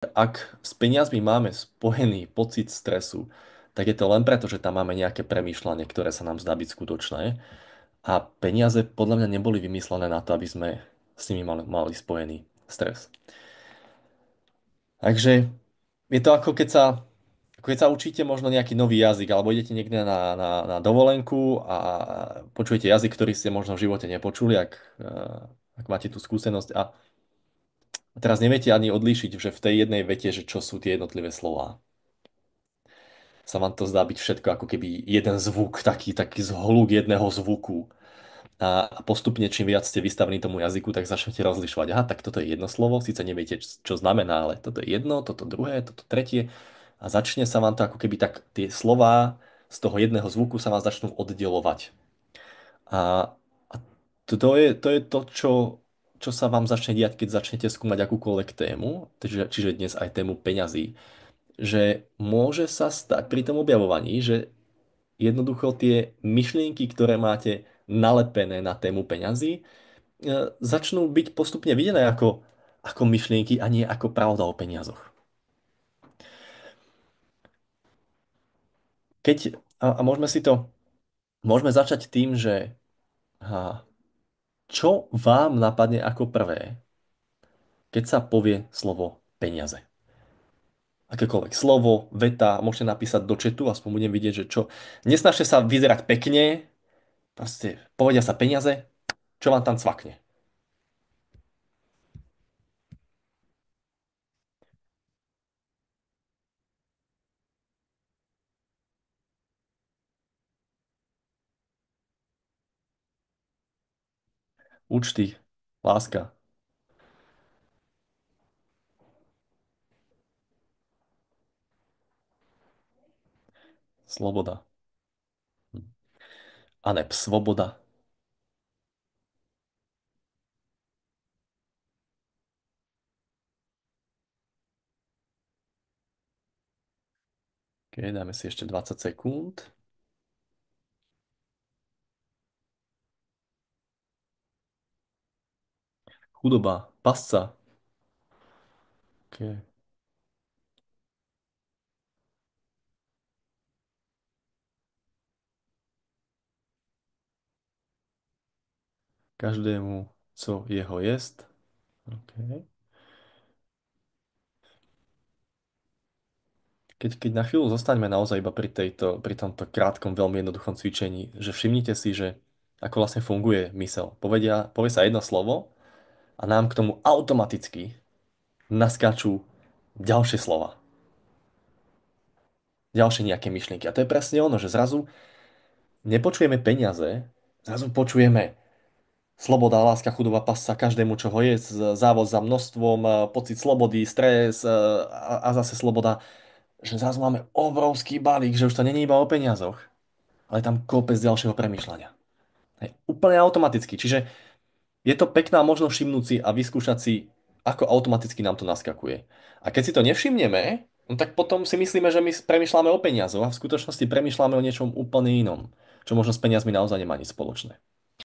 Ak s peniazmi máme spojený pocit stresu, tak je to len preto, že tam máme nejaké premýšľanie, ktoré sa nám zdá byť skutočné. A peniaze podľa mňa neboli vymyslené na to, aby sme s nimi mali spojený stres. Takže je to ako keď sa učíte možno nejaký nový jazyk, alebo idete niekde na dovolenku a počujete jazyk, ktorý ste možno v živote nepočuli, ak máte tú skúsenosť a teraz neviete ani odlíšiť, že v tej jednej vete, že čo sú tie jednotlivé slová. Sa vám to zdá byť všetko ako keby jeden zvuk, taký zhluk jedného zvuku. A postupne, čím viac ste vystavení tomu jazyku, tak začnete rozlišovať. Aha, tak toto je jedno slovo, síce neviete, čo znamená, ale toto je jedno, toto druhé, toto tretie. A začne sa vám to ako keby tak tie slová z toho jedného zvuku sa vám začnú oddelovať. A, a to je to, čo sa vám začne diať, keď začnete skúmať akúkoľvek tému, čiže dnes aj tému peňazí, že môže sa stať pri tom objavovaní, že jednoducho tie myšlienky, ktoré máte nalepené na tému peňazí, začnú byť postupne videné ako myšlienky a nie ako pravda o peniazoch. A môžeme začať tým, že ha, čo vám napadne ako prvé, keď sa povie slovo peniaze. Akékoľvek slovo, veta, môžete napísať do chatu, aspoň budem vidieť, že čo. Nesnažte sa vyzerať pekne, proste povedia sa peniaze, čo vám tam cvakne. Účty, láska, sloboda. Aneb svoboda. OK, dáme si ešte 20 sekúnd. Chudoba, pasca. OK. Každému, co jeho jest. OK. Keď na chvíľu zostaňme naozaj iba pri tomto krátkom, veľmi jednoduchom cvičení, že všimnite si, že ako vlastne funguje mysel. Povie sa jedno slovo a nám k tomu automaticky naskáču ďalšie slova, ďalšie nejaké myšlienky. A to je presne ono, že zrazu nepočujeme peniaze, zrazu počujeme sloboda, láska, chudoba, pasca každému, čo ho je, závod za množstvom, pocit slobody, stres a zase sloboda, že zrazu máme obrovský balík, že už to není iba o peniazoch, ale je tam kopec ďalšieho premýšľania. Hej, úplne automaticky. Čiže je to pekná možnosť všimnúť si a vyskúšať si, ako automaticky nám to naskakuje. A keď si to nevšimneme, no tak potom si myslíme, že my premýšľame o peniazoch a v skutočnosti premýšľame o niečom úplne inom, čo možno s peniazmi naozaj nemá nič spoločné.